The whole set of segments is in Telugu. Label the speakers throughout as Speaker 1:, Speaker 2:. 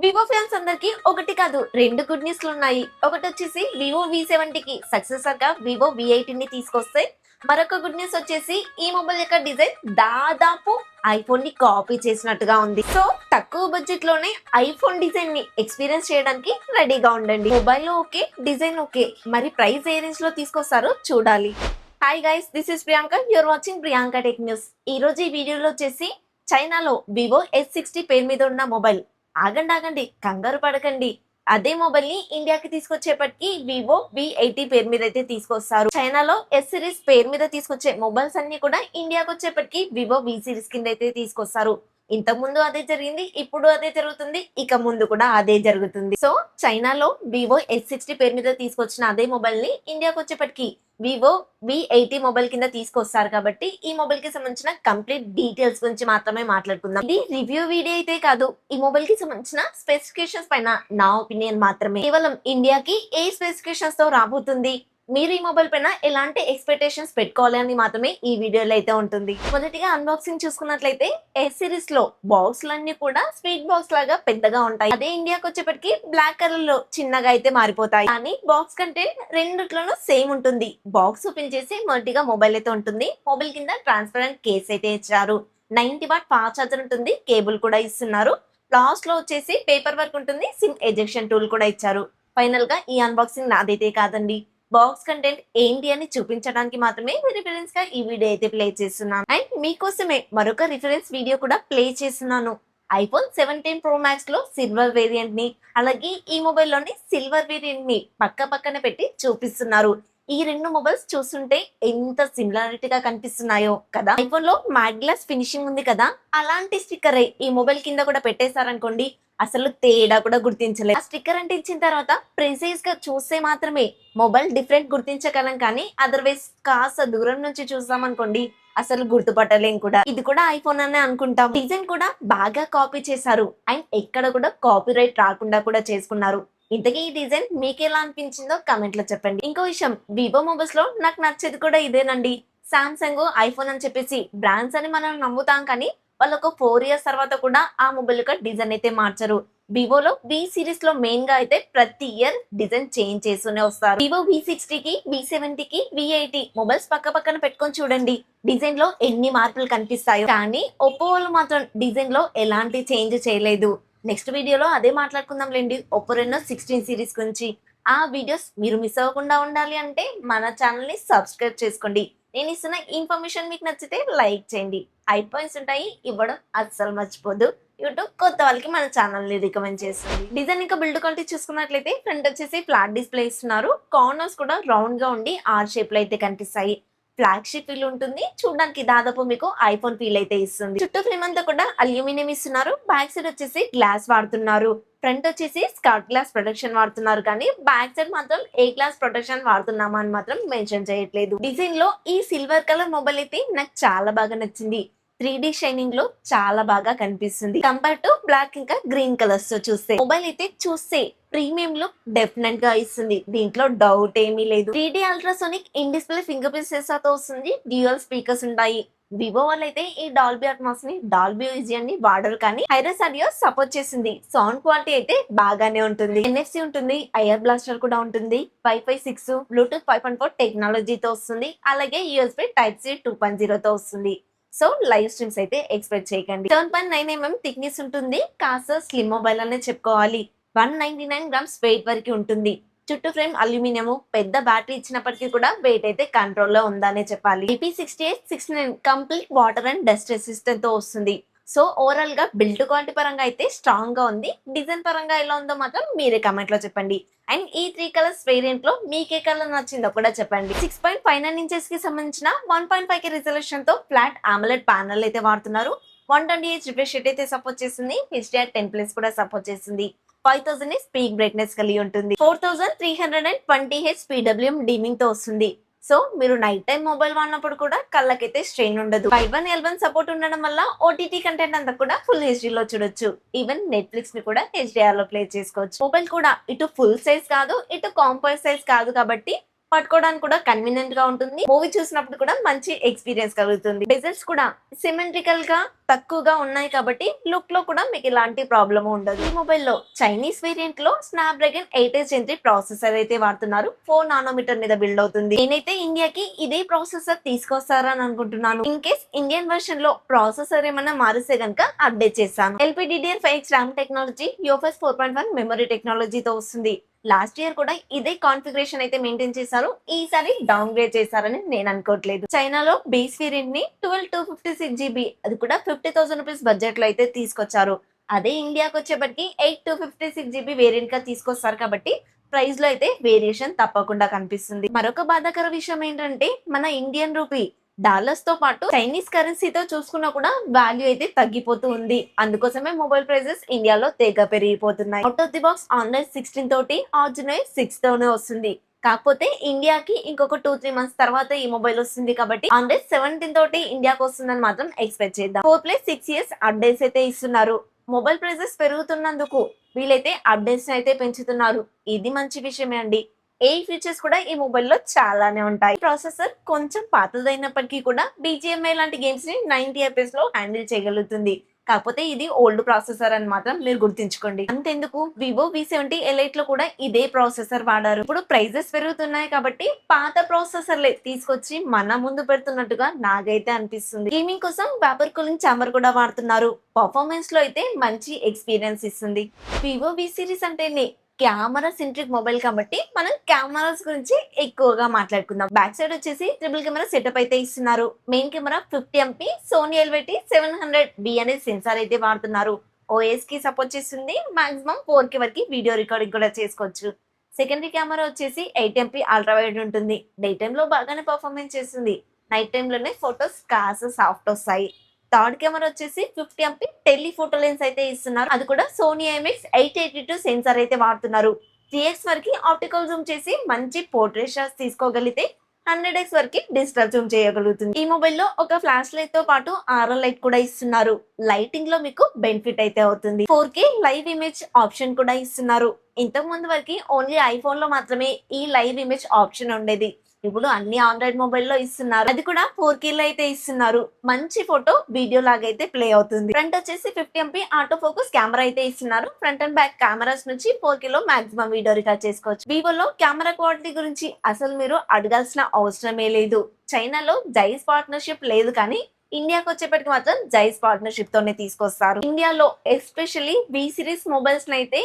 Speaker 1: వివో ఫ్యాన్స్ అందరికి ఒకటి కాదు రెండు గుడ్ న్యూస్లు ఉన్నాయి. ఒకటి వచ్చేసి వివో V70 కి సక్సెసర్ గా వివో V80 ని తీసుకొస్తే, మరొక గుడ్ న్యూస్ వచ్చేసి ఈ మొబైల్ యొక్క డిజైన్ దాదాపు ఐఫోన్ ని కాపీ చేసినట్టుగా ఉంది. సో తక్కువ బడ్జెట్ లోనే ఐఫోన్ డిజైన్ ని ఎక్స్పీరియన్స్ చేయడానికి రెడీగా ఉండండి. మొబైల్ ఓకే, డిజైన్ ఓకే, మరి ప్రైస్ ఏ రేంజ్ లో తీసుకొస్తారో చూడాలి. Hi guys, this is Priyanka, you're watching Priyanka tech news. ఈ రోజు ఈ వీడియోలో వచ్చేసి చైనాలో వివో S60 పేరు మీద ఉన్న మొబైల్, ఆగండి కంగారు పడకండి, అదే మొబైల్ ని ఇండియాకి తీసుకొచ్చేపటికి వివో V80 పేరు మీద అయితే తీసుకొస్తారు. చైనాలో S సిరీస్ పేరు మీద తీసుకొచ్చే మొబైల్స్ అన్ని కూడా ఇండియాకి వచ్చేపటికి వివో V సిరీస్ కింద అయితే తీసుకొస్తారు. ఇంతకు ముందు అదే జరిగింది, ఇప్పుడు అదే జరుగుతుంది, ఇక ముందు కూడా అదే జరుగుతుంది. సో చైనాలో వివో S60 పేరు మీద తీసుకొచ్చిన అదే మొబైల్ ని ఇండియాకి వచ్చేపటికి వివో V80 మొబైల్ కింద తీసుకొస్తారు. కాబట్టి ఈ మొబైల్ కి సంబంధించిన కంప్లీట్ డీటెయిల్స్ గురించి మాత్రమే మాట్లాడుకుందాం. ఇది రివ్యూ వీడియో అయితే కాదు, ఈ మొబైల్ కి సంబంధించిన స్పెసిఫికేషన్స్ పైన నా ఒపీనియన్ మాత్రమే. కేవలం ఇండియాకి ఏ స్పెసిఫికేషన్స్ తో రాబోతుంది, మీరు ఈ మొబైల్ పైన ఎలాంటి ఎక్స్పెక్టేషన్స్ పెట్టుకోవాలి అని మాత్రమే ఈ వీడియోలో అయితే ఉంటుంది. మొదటిగా అన్బాక్సింగ్ చూసుకున్నట్లయితే S సిరీస్ లో బాక్స్ లన్నీ కూడా స్వీట్ బాక్స్ లాగా పెద్దగా ఉంటాయి. అదే ఇండియాకి వచ్చేప్పటికి బ్లాక్ కలర్ లో చిన్నగా అయితే మారిపోతాయి. కానీ బాక్స్ కంటెంట్ రెండిట్లోనూ సేమ్ ఉంటుంది. బాక్స్ ఓపెన్ చేసి మొదటిగా మొబైల్ అయితే ఉంటుంది. మొబైల్ కింద ట్రాన్స్పరెంట్ కేస్ అయితే ఇచ్చారు. 90 వాట్ ఫాస్ట్ ఛార్జర్ ఉంటుంది. కేబుల్ కూడా ఇస్తున్నారు. లాస్ట్ లో వచ్చేసి పేపర్ వర్క్ ఉంటుంది. సిమ్ ఎజెక్షన్ టూల్ కూడా ఇచ్చారు. ఫైనల్ గా ఈ అన్బాక్సింగ్ నాదైతే కాదండి, బాక్స్ కంటెంట్ ఏంటి అని చూపించడానికి మాత్రమే రిఫరెన్స్ గా ఈ వీడియో అయితే ప్లే చేస్తున్నాను. అండ్ మీకోసమే మరొక రిఫరెన్స్ వీడియో కూడా ప్లే చేస్తున్నాను. ఐఫోన్ 17 Pro Max లో సిల్వర్ వేరియంట్ ని, అలాగే ఈ మొబైల్ లోని సిల్వర్ వేరియంట్ ని పక్కన పెట్టి చూపిస్తున్నారు. ఈ రెండు మొబైల్స్ చూస్తుంటే ఎంత సిమిలారిటీగా కనిపిస్తున్నాయో కదా. ఐఫోన్ లో మ్యాట్ గ్లాస్ ఫినిషింగ్ ఉంది కదా, అలాంటి స్టిక్కర్ ఈ మొబైల్ కింద కూడా పెట్టేశారనుకోండి, అసలు తేడా కూడా గుర్తించలేదు. ఆ స్టిక్కర్ అంటే ఇచ్చిన తర్వాత ప్రెసైజ్ గా చూస్తే మాత్రమే మొబైల్ డిఫరెంట్ గుర్తించగలం, కానీ అదర్వైజ్ కాస్త దూరం నుంచి చూసాం అనుకోండి అసలు గుర్తుపట్టలేం కూడా. ఇది కూడా ఐఫోన్ అనే అనుకుంటాం. డిజైన్ కూడా బాగా కాపీ చేశారు అండ్ ఎక్కడ కూడా కాపీ రైట్ రాకుండా కూడా చేసుకున్నారు. ఇంతకీ ఈ డిజైన్ మీకు ఎలా అనిపించిందో కమెంట్ లో చెప్పండి. ఇంకో విషయం, వివో మొబైల్స్ లో నాకు నచ్చేది కూడా ఇదేనండి. సామ్సంగ్, ఐఫోన్ అని చెప్పేసి బ్రాండ్స్ అని మనం నమ్ముతాం, కానీ వాళ్ళు ఒక 4 years తర్వాత కూడా ఆ మొబైల్ యొక్క డిజైన్ అయితే మార్చరు. వివోలో V సిరీస్ లో మెయిన్ గా అయితే ప్రతి ఇయర్ డిజైన్ చేంజ్ చేస్తూనే వస్తారు. వివో V60 కి, V70 కి, V80 మొబైల్స్ పక్కన పెట్టుకొని చూడండి, డిజైన్ లో ఎన్ని మార్పులు కనిపిస్తాయో. కానీ ఒప్పో వాళ్ళు మాత్రం డిజైన్ లో ఎలాంటి చేంజ్ చేయలేదు. నెక్స్ట్ వీడియోలో అదే మాట్లాడుకుందాం లేండి, ఒప్పో రెనో 16 సిరీస్ గురించి. ఆ వీడియోస్ మీరు మిస్ అవ్వకుండా ఉండాలి అంటే మన ఛానల్ ని సబ్స్క్రైబ్ చేసుకోండి. నేను ఇస్తున్న ఇన్ఫర్మేషన్ మీకు నచ్చితే లైక్ చేయండి. హై పాయింట్స్ ఉంటాయి, ఇవ్వడం అస్సలు మర్చిపోదు. యూట్యూబ్ కొత్త వాళ్ళకి మన ఛానల్ ని రికమెండ్ చేస్తుంది. డిజైన్ ఇంకా బిల్డ్ క్వాలిటీ చూసుకున్నట్లయితే ఫ్రంట్ వచ్చేసి ఫ్లాట్ డిస్ప్లే ఇస్తున్నారు. కార్నర్స్ కూడా రౌండ్ గా ఉండి ఆర్ షేప్ లో అయితే కనిపిస్తాయి. ఫ్లాగ్షిప్ ఫీల్ ఉంటుంది. చూడడానికి దాదాపు మీకు ఐఫోన్ ఫీల్ అయితే ఇస్తుంది. చుట్టూ ఫ్రేమ్ అంతా కూడా అల్యూమినియం ఇస్తున్నారు. బ్యాక్ సైడ్ వచ్చేసి గ్లాస్ వాడుతున్నారు. ఫ్రంట్ వచ్చేసి స్కర్ట్ గ్లాస్ ప్రొటెక్షన్ వాడుతున్నారు, కానీ బ్యాక్ సైడ్ మాత్రం ఏ గ్లాస్ ప్రొటెక్షన్ వాడుతున్నామా అని మాత్రం మెన్షన్ చేయట్లేదు. డిజైన్ లో ఈ సిల్వర్ కలర్ మొబైల్ అయితే నాకు చాలా బాగా నచ్చింది. 3D షైనింగ్ లో చాలా బాగా కనిపిస్తుంది కంపేర్ టు బ్లాక్ ఇంకా గ్రీన్ కలర్స్ తో చూస్తే. మొబైల్ అయితే చూస్తే ప్రీమియం లుక్ డెఫినెట్ గా ఇస్తుంది, దీంట్లో డౌట్ ఏమీ లేదు. 3D ultrasonic in display finger print censor తో వస్తుంది. డ్యూయల్ స్పీకర్స్ ఉంటాయి. వివో వాళ్ళు అయితే ఈ డాల్బీ అట్మాస్ ని, డాల్బీ విజన్ ని వాడరు, కానీ హైరస్ ఆడియో సపోర్ట్ చేసింది. సౌండ్ క్వాలిటీ అయితే బాగానే ఉంటుంది. NFC ఉంటుంది, ఐఆర్ బ్లాస్టర్ కూడా ఉంటుంది. Wi-Fi 6, Bluetooth 5.4 టెక్నాలజీతో వస్తుంది. అలాగే USB Type-C 2.0 తో వస్తుంది. సో లైవ్ స్ట్రీమ్స్ అయితే ఎక్స్పెక్ట్ చేయకండి. 7.9 mm థిక్నెస్ ఉంటుంది. కాస్త స్లిమ్ మొబైల్ అనే చెప్పుకోవాలి. 199 grams వెయిట్ వరకు ఉంటుంది. చుట్టూ ఫ్రేమ్ అల్యూమినియం, పెద్ద బ్యాటరీ ఇచ్చినప్పటికీ కూడా వెయిట్ అయితే కంట్రోల్ లో ఉందనే చెప్పాలి. IP6869 complete water and dust resistant తో వస్తుంది. సో ఓవరాల్ గా బిల్డ్ క్వాలిటీ పరంగా అయితే స్ట్రాంగ్ గా ఉంది. డిజైన్ పరంగా ఎలా ఉందో మాత్రం మీరే కమెంట్ లో చెప్పండి. అండ్ ఈ 3 కలర్స్ వేరియంట్ లో మీకే కలర్ నచ్చిందో కూడా చెప్పండి. 6.59 inches కి సంబంధించిన 1.5K రిజల్యూషన్ తో ఫ్లాట్ AMOLED ప్యానల్ అయితే వాడుతున్నారు. 120Hz రిఫ్రెష్ రేట్ అయితే సపోర్ట్ చేస్తుంది. HDR10+ కూడా సపోర్ట్ చేస్తుంది. 5000 పీక్ బ్రైట్నెస్ కలిగి ఉంటుంది. 4320Hz PWM డీమింగ్ తో వస్తుంది. సో మీరు నైట్ టైం మొబైల్ వాడినప్పుడు కూడా కళ్ళకైతే స్ట్రెయిన్ ఉండదు. 5.1 సపోర్ట్ ఉండడం వల్ల OTT కంటెంట్ అంతా కూడా ఫుల్ HD లో చూడొచ్చు. ఈవెన్ నెట్ఫ్లిక్స్ ని కూడా HDR లో ప్లే చేసుకోవచ్చు. మొబైల్ కూడా ఇటు ఫుల్ సైజ్ కాదు, ఇటు కాంపాక్ట్ సైజ్ కాదు, కాబట్టి పట్టుకోవడానికి కూడా కన్వీనియంట్ గా ఉంటుంది. మూవీ చూసినప్పుడు కూడా మంచి ఎక్స్పీరియన్స్ కలుగుతుంది. బెజల్స్ కూడా సిమెట్రికల్ గా తక్కువగా ఉన్నాయి కాబట్టి లుక్ లో కూడా మీకు ఎలాంటి ప్రాబ్లమ్ ఉండదు. ఈ మొబైల్ లో చైనీస్ వేరియంట్ లో స్నాప్డ్రాగన్ 8 Gen 3 ప్రాసెసర్ అయితే వాడుతున్నారు. 4 నానోమీటర్ మీద బిల్డ్ అవుతుంది. నేనైతే ఇండియాకి ఇదే ప్రాసెసర్ తీసుకొస్తారని అనుకుంటున్నాను. ఇన్ కేస్ ఇండియన్ వర్షన్ లో ప్రాసెసర్ ఏమన్నా మారిస్తే గనుక అప్డేట్ చేస్తాను. LPDDR5 RAM technology, UFS 4.1 memory టెక్నాలజీతో వస్తుంది. లాస్ట్ ఇయర్ కూడా ఇదే కాన్ఫిగరేషన్ అయితే మెయింటైన్ చేశారు. ఈసారి డౌన్ గ్రేడ్ చేశారని నేను అనుకోవట్లేదు. చైనాలో బేస్ వేరియంట్ ని 12/256 GB, అది కూడా 50,000 రూపీస్ బడ్జెట్ లో అయితే తీసుకొచ్చారు. అదే ఇండియాకి వచ్చేప్పటికి 8/256 GB వేరియంట్ గా తీసుకొస్తారు కాబట్టి ప్రైస్ లో అయితే వేరియేషన్ తప్పకుండా కనిపిస్తుంది. మరొక బాధాకర విషయం ఏంటంటే మన ఇండియన్ రూపీ డాలర్స్ తో పాటు చైనీస్ కరెన్సీతో చూసుకున్నా కూడా వాల్యూ అయితే తగ్గిపోతూ ఉంది. అందుకోసమే మొబైల్ ప్రైసెస్ ఇండియాలో తెగ పెరిగిపోతున్నాయి. Out of the box online 16 తోటి, ఆర్జినల్ 6 తోనే వస్తుంది. కాకపోతే ఇండియాకి ఇంకొక 2-3 మంత్స్ తర్వాత ఈ మొబైల్ వస్తుంది కాబట్టి ఆన్లైన్ 17 తోటి ఇండియాకి వస్తుందని మాత్రం ఎక్స్పెక్ట్ చేద్దాం. 4+6 years అప్డేట్స్ అయితే ఇస్తున్నారు. మొబైల్ ప్రైసెస్ పెరుగుతున్నందుకు వీలైతే అప్డేట్స్ అయితే పెంచుతున్నారు. ఇది మంచి విషయమే అండి. ఏ ఫీచర్స్ కూడా ఈ మొబైల్లో చాలానే ఉంటాయి. ప్రాసెసర్ కొంచెం పాతదైనప్పటికీ కూడా BGMI లాంటి గేమ్స్ ని 90 FPS లో హ్యాండిల్ చేయగలుగుతుంది. కాకపోతే ఇది ఓల్డ్ ప్రాసెసర్ అని మాత్రం మీరు గుర్తుంచుకోండి. అంతెందుకు వివో V70 Lite లో కూడా ఇదే ప్రాసెసర్ వాడారు. ఇప్పుడు ప్రైజెస్ పెరుగుతున్నాయి కాబట్టి పాత ప్రాసెసర్లే తీసుకొచ్చి మన ముందు పెడుతున్నట్టుగా నాకైతే అనిపిస్తుంది. గేమింగ్ కోసం వేపర్ కూలింగ్ ఛాంబర్ కూడా వాడుతున్నారు. పర్ఫార్మెన్స్ లో అయితే మంచి ఎక్స్పీరియన్స్ ఇస్తుంది. వివో V సిరీస్ అంటేనే కెమెరా సెంట్రిక్ మొబైల్ కాబట్టి మనం కెమెరాస్ గురించి ఎక్కువగా మాట్లాడుకుందాం. బ్యాక్ సైడ్ వచ్చేసి ట్రిపుల్ కెమెరా సెటప్ అయితే ఇస్తున్నారు. Main camera 50MP Sony LVT 700B అనే సెన్సార్ అయితే వాడుతున్నారు. OS కి సపోర్ట్ చేస్తుంది. మాక్సిమం 4K వరకు వీడియో రికార్డింగ్ కూడా చేసుకోవచ్చు. సెకండరీ కెమెరా వచ్చేసి 8MP అల్ట్రా వైడ్ ఉంటుంది. డే టైమ్ లో బాగానే పర్ఫార్మెన్స్ చేస్తుంది. నైట్ టైమ్ లోనే ఫొటోస్ కాస్త సాఫ్ట్ వస్తాయి. థర్డ్ కెమెరా వచ్చేసి 50MP టెలిఫోటో లెన్స్ అయితే ఇస్తున్నారు. అది కూడా సోనీ IMX 882 సెన్సార్ అయితే వాడుతున్నారు. 3x వరకు ఆప్టికల్ జూమ్ చేసి మంచి పోర్ట్రేట్ షాట్స్ తీసుకోగలిగితే 100x వరకు డిజిటల్ జూమ్ చేయగలుగుతుంది. ఈ మొబైల్ లో ఒక ఫ్లాష్ లైట్ తో పాటు RL లైట్ కూడా ఇస్తున్నారు. లైటింగ్ లో మీకు బెనిఫిట్ అయితే అవుతుంది. 4K లైవ్ ఇమేజ్ ఆప్షన్ కూడా ఇస్తున్నారు. ఇంతకు ముందు వరకు ఓన్లీ ఐఫోన్ లో మాత్రమే ఈ లైవ్ ఇమేజ్ ఆప్షన్ ఉండేది. ఇప్పుడు అన్ని ఆండ్రాయిడ్ మొబైల్లో ఇస్తున్నారు. అది కూడా 4K లో అయితే ఇస్తున్నారు. మంచి ఫోటో వీడియో లాగా అయితే ప్లే అవుతుంది. ఫ్రంట్ వచ్చేసి 50MP ఆటో ఫోకస్ కెమెరా అయితే ఇస్తున్నారు. ఫ్రంట్ అండ్ బ్యాక్ కెమెరాస్ నుంచి 4K లో మాక్సిమం వీడియో రికార్డ్ చేసుకోవచ్చు. వివోలో కెమెరా క్వాలిటీ గురించి అసలు మీరు అడగాల్సిన అవసరమే లేదు. చైనాలో జైస్ పార్ట్నర్షిప్ లేదు కానీ ఇండియాకి వచ్చేప్పటికి మాత్రం జైస్ పార్ట్నర్షిప్ తోనే తీసుకొస్తారు. ఇండియాలో ఎస్పెషల్లీ V సిరీస్ మొబైల్స్ అయితే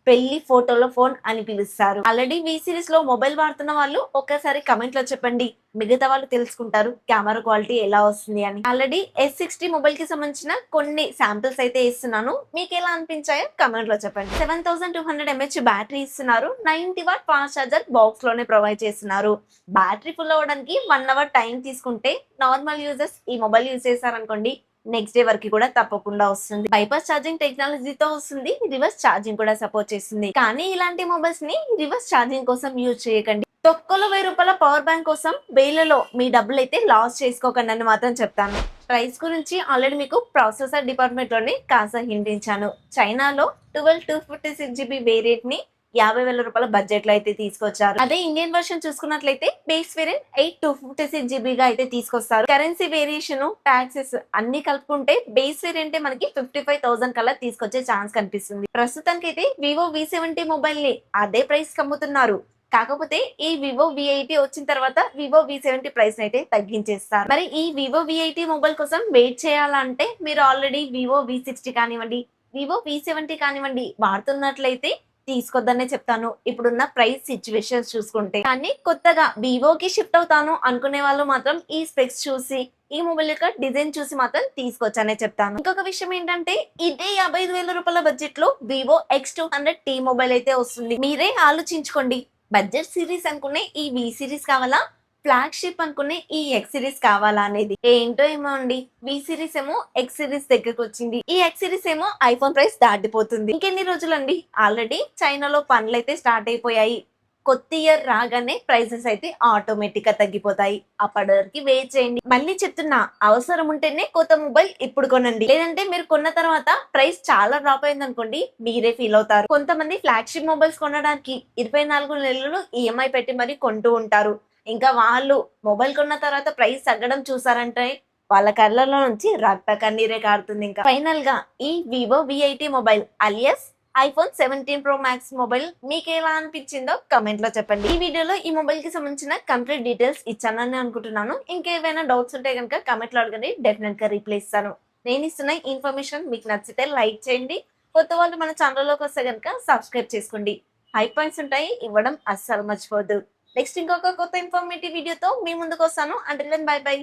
Speaker 1: పెళ్లి ఫోటోలో ఫోన్ అని పిలుస్తారు. ఆల్రెడీ V సిరీస్ లో మొబైల్ వాడుతున్న వాళ్ళు ఒక్కసారి కమెంట్ లో చెప్పండి. మిగతా వాళ్ళు తెలుసుకుంటారు కెమెరా క్వాలిటీ ఎలా వస్తుంది అని. ఆల్రెడీ S60 మొబైల్ కి సంబంధించిన కొన్ని శాంపిల్స్ అయితే ఇస్తున్నాను. మీకు ఎలా అనిపించాయో కమెంట్ లో చెప్పండి. 7200 mAh బ్యాటరీ ఇస్తున్నారు. 90W ఫాస్ట్ చార్జర్ బాక్స్ లోనే ప్రొవైడ్ చేస్తున్నారు. బ్యాటరీ ఫుల్ అవ్వడానికి 1 hour టైం తీసుకుంటే నార్మల్ యూజర్స్ ఈ మొబైల్ యూజ్ చేశారనుకోండి నెక్స్ట్ డే వరకు కూడా తప్పకుండా వస్తుంది. బైపాస్ ఛార్జింగ్ టెక్నాలజీతో వస్తుంది. రివర్స్ ఛార్జింగ్ కూడా సపోర్ట్ చేస్తుంది. కానీ ఇలాంటి మొబైల్స్ ని రివర్స్ ఛార్జింగ్ కోసం యూజ్ చేయకండి. తొక్కలో 1000 రూపాయల పవర్ బ్యాంక్ కోసం వేలలో మీ డబ్బులు అయితే లాస్ చేసుకోకండి అని మాత్రం చెప్తాను. ప్రైస్ గురించి ఆల్రెడీ మీకు ప్రాసెసర్ డిపార్ట్మెంట్ లోనే కాస్త హింట్ ఇచ్చాను. చైనాలో 12/256 GB వేరియంట్ ని 50,000 రూపాయల బడ్జెట్ లో అయితే తీసుకొచ్చారు. అదే ఇండియన్ వర్షన్ చూసుకున్నట్లయితే బేస్ వేరియంట్ 8/256 GB గా అయితే తీసుకొస్తారు. కరెన్సీ వేరియేషన్, టాక్సెస్ అన్ని కలుపుకుంటే బేస్ వేరియంట్ మనకి 55,000 కల్లా తీసుకొచ్చే ఛాన్స్ కనిపిస్తుంది. ప్రస్తుతానికి అయితే వివో V70 మొబైల్ ని అదే ప్రైస్ కి అమ్ముతున్నారు. కాకపోతే ఈ వివో V80 వచ్చిన తర్వాత వివో V70 ప్రైస్ అయితే తగ్గించేస్తారు. మరి ఈ వివో V80 మొబైల్ కోసం వెయిట్ చేయాలంటే మీరు ఆల్రెడీ వివో V60 కానివ్వండి, వివో V70 కానివ్వండి వాడుతున్నట్లయితే తీసుకోద్దనే చెప్తాను. ఇప్పుడున్న ప్రైస్ సిచ్యువేషన్స్ చూసుకుంటే. కానీ కొత్తగా వివోకి షిఫ్ట్ అవుతాను అనుకునే వాళ్ళు మాత్రం ఈ స్పెక్స్ చూసి ఈ మొబైల్ యొక్క డిజైన్ చూసి మాత్రం తీసుకొచ్చానే చెప్తాను. ఇంకొక విషయం ఏంటంటే ఇదే 55,000 రూపాయల బడ్జెట్ లో వివో X200T మొబైల్ అయితే వస్తుంది. మీరే ఆలోచించుకోండి. బడ్జెట్ సిరీస్ అనుకునే ఈ V సిరీస్ కావాలా, ఫ్లాగ్షిప్ అనుకునే ఈ X సిరీస్ కావాలా అనేది. ఏంటో ఏమో అండి. V సిరీస్ ఏమో X సిరీస్ దగ్గరకు వచ్చింది. ఈ X సిరీస్ ఏమో ఐఫోన్ ప్రైస్ దాటిపోతుంది. ఇంకెన్ని రోజులండి. ఆల్రెడీ చైనాలో పనులు అయితే స్టార్ట్ అయిపోయాయి. కొత్త ఇయర్ రాగానే ప్రైసెస్ అయితే ఆటోమేటిక్ గా తగ్గిపోతాయి. అప్పటి వరకు వెయిట్ చేయండి. మళ్ళీ చెప్తున్నా, అవసరం ఉంటేనే కొత్త మొబైల్ ఇప్పుడు కొనండి. లేదంటే మీరు కొన్న తర్వాత ప్రైస్ చాలా డ్రాప్ అయింది అనుకోండి, మీరే ఫీల్ అవుతారు. కొంతమంది ఫ్లాగ్షిప్ మొబైల్స్ కొనడానికి 24 నెలలు ఈఎంఐ పెట్టి మరి కొంటూ ఉంటారు. ఇంకా వాళ్ళు మొబైల్ కొన్న తర్వాత ప్రైస్ తగ్గడం చూసారంటే వాళ్ళ కళ్ళలో నుంచి రక్త కన్నీరే కారుతుంది. ఇంకా ఫైనల్ గా ఈ Vivo V80 mobile alias iPhone 17 pro max mobile మీకు ఎలా అనిపించిందో కమెంట్ లో చెప్పండి. ఈ వీడియోలో ఈ మొబైల్ కి సంబంధించిన కంప్లీట్ డీటెయిల్స్ ఇచ్చానని అనుకుంటున్నాను. ఇంకేమైనా డౌట్స్ ఉంటే కనుక కమెంట్ లో అడగండి, డెఫినెట్ గా రిప్లై ఇస్తాను. నేను ఇస్తున్న ఇన్ఫర్మేషన్ మీకు నచ్చితే లైక్ చేయండి. కొత్త వాళ్ళు మన ఛానల్లోకి వస్తే కనుక సబ్స్క్రైబ్ చేసుకోండి. హై పాయింట్స్ ఉంటాయి, ఇవ్వడం అస్సలు మర్చిపోవద్దు. నెక్స్ట్ ఇంకొక కొత్త ఇన్ఫర్మేటివ్ వీడియోతో మీ ముందుకు వస్తాను. Until then bye by.